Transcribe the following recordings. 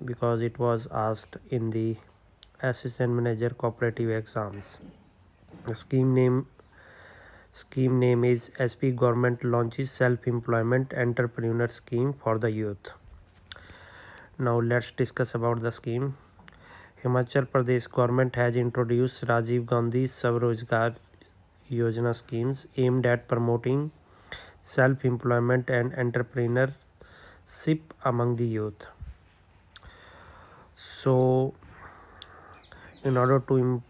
because it was asked in the assistant manager cooperative exams. The scheme name is SP Government launches self-employment entrepreneur scheme for the youth. Now let's discuss about the scheme. Himachal Pradesh government has introduced Rajiv Gandhi swarojagar yojana schemes aimed at promoting self-employment and entrepreneurship among the youth. So in order to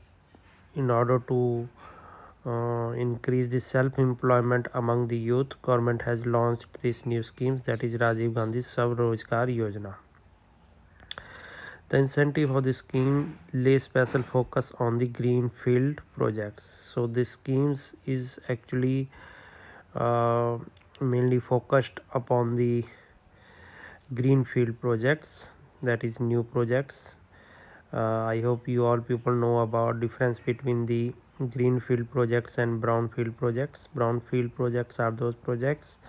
increase the self-employment among the youth, government has launched these new schemes, that is Rajiv Gandhi swarojagar yojana. The incentive of the scheme lays special focus on the greenfield projects. So this schemes is actually mainly focused upon the greenfield projects, that is new projects. I hope you all people know about difference between the greenfield projects and brownfield projects. Brownfield projects are those projects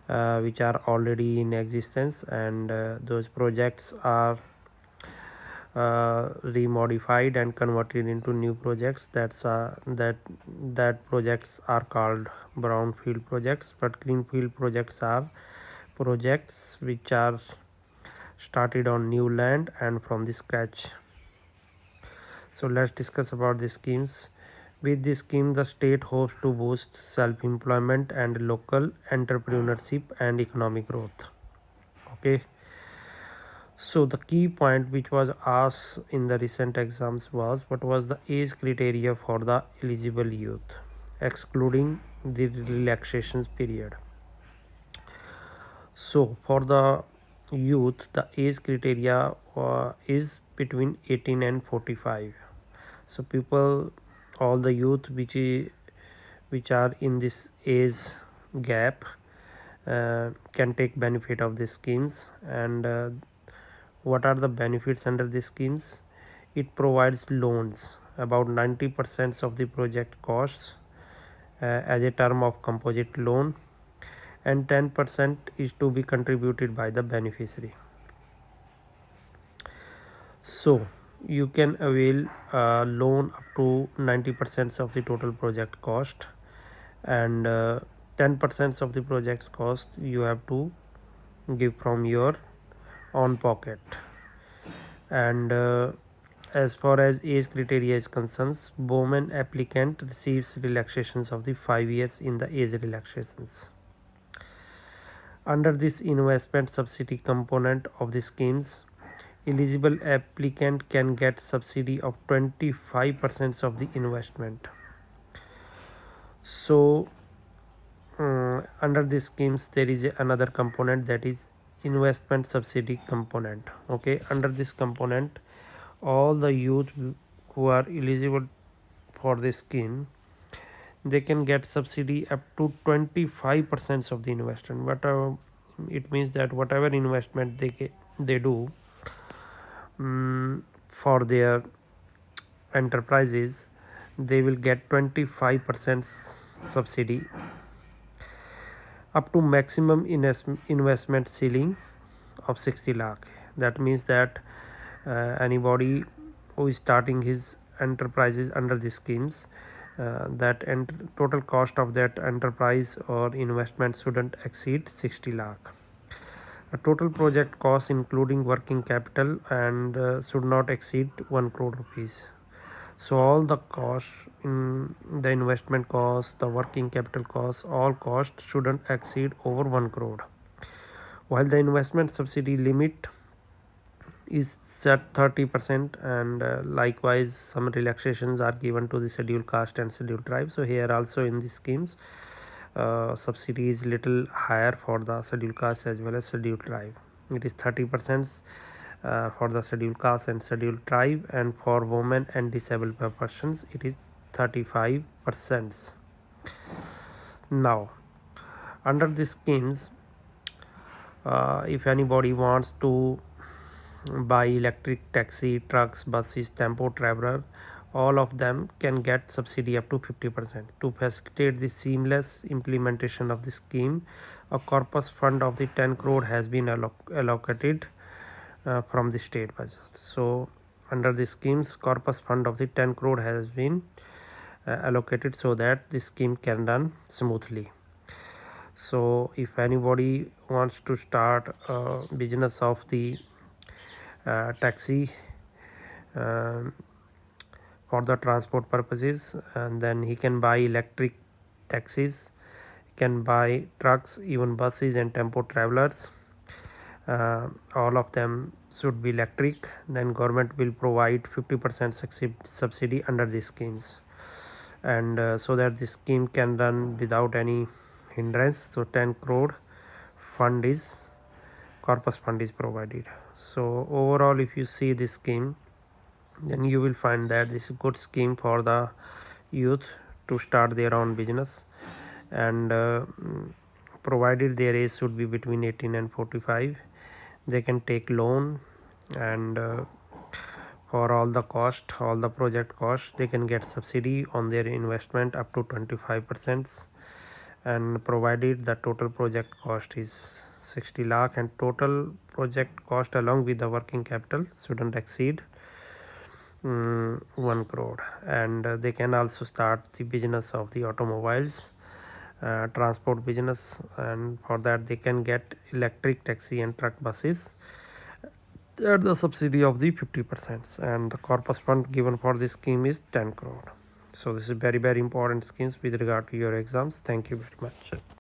which are already in existence, and those projects are remodified and converted into new projects. That projects are called brownfield projects. But greenfield projects are projects which are started on new land and from the scratch. So let's discuss about the schemes. With this scheme, the state hopes to boost self-employment and local entrepreneurship and economic growth. Okay. So the key point which was asked in the recent exams was, what was the age criteria for the eligible youth, excluding the relaxations period. So for the youth, the age criteria is between 18 and 45. So people, all the youth which are in this age gap can take benefit of these schemes. And what are the benefits under these schemes? It provides loans about 90% of the project costs as a term of composite loan, and 10% is to be contributed by the beneficiary. So you can avail a loan up to 90% of the total project cost, and 10% of the project's cost you have to give from your own pocket. And as far as age criteria is concerned, woman applicant receives relaxations of the 5 years in the age relaxations. Under this investment subsidy component of the schemes, eligible applicant can get subsidy of 25% of the investment. So under these schemes there is another component, that is investment subsidy component. Okay, under this component, all the youth who are eligible for this scheme, they can get subsidy up to 25% of the investment. But it means that whatever investment they do for their enterprises, they will get 25% subsidy up to maximum investment ceiling of 60 lakh. That means that anybody who is starting his enterprises under these schemes, that total cost of that enterprise or investment shouldn't exceed 60 lakh. A total project cost including working capital and should not exceed 1 crore rupees. So all the costs, in the investment cost, the working capital cost, all costs shouldn't exceed over 1 crore. While the investment subsidy limit is set 30%, and likewise some relaxations are given to the scheduled caste and scheduled tribe. So here also in these schemes, subsidy is little higher for the scheduled caste as well as scheduled tribe. It is 30% for the scheduled caste and scheduled tribe, and for women and disabled persons it is 35%. Now under these schemes, if anybody wants to buy electric taxi, trucks, buses, tempo traveler, all of them can get subsidy up to 50%. To facilitate the seamless implementation of the scheme, a corpus fund of the 10 crore has been allocated from the state budget. So under the schemes, corpus fund of the 10 crore has been allocated so that the scheme can run smoothly. So if anybody wants to start a business of the taxi um, for the transport purposes, and then he can buy electric taxis, can buy trucks, even buses and tempo travelers. All of them should be electric. Then government will provide 50% subsidy under these schemes, and so that the scheme can run without any hindrance. So 10 crore fund is corpus fund is provided. So overall, if you see this scheme, then you will find that this is a good scheme for the youth to start their own business, and provided their age should be between 18 and 45, they can take loan, and for all the cost, all the project cost, they can get subsidy on their investment up to 25%, and provided the total project cost is 60 lakh, and total project cost along with the working capital shouldn't exceed 1 crore. And they can also start the business of the automobiles transport business, and for that they can get electric taxi and truck buses at the subsidy of the 50%, and the corpus fund given for this scheme is 10 crore. So this is very important schemes with regard to your exams. Thank you very much.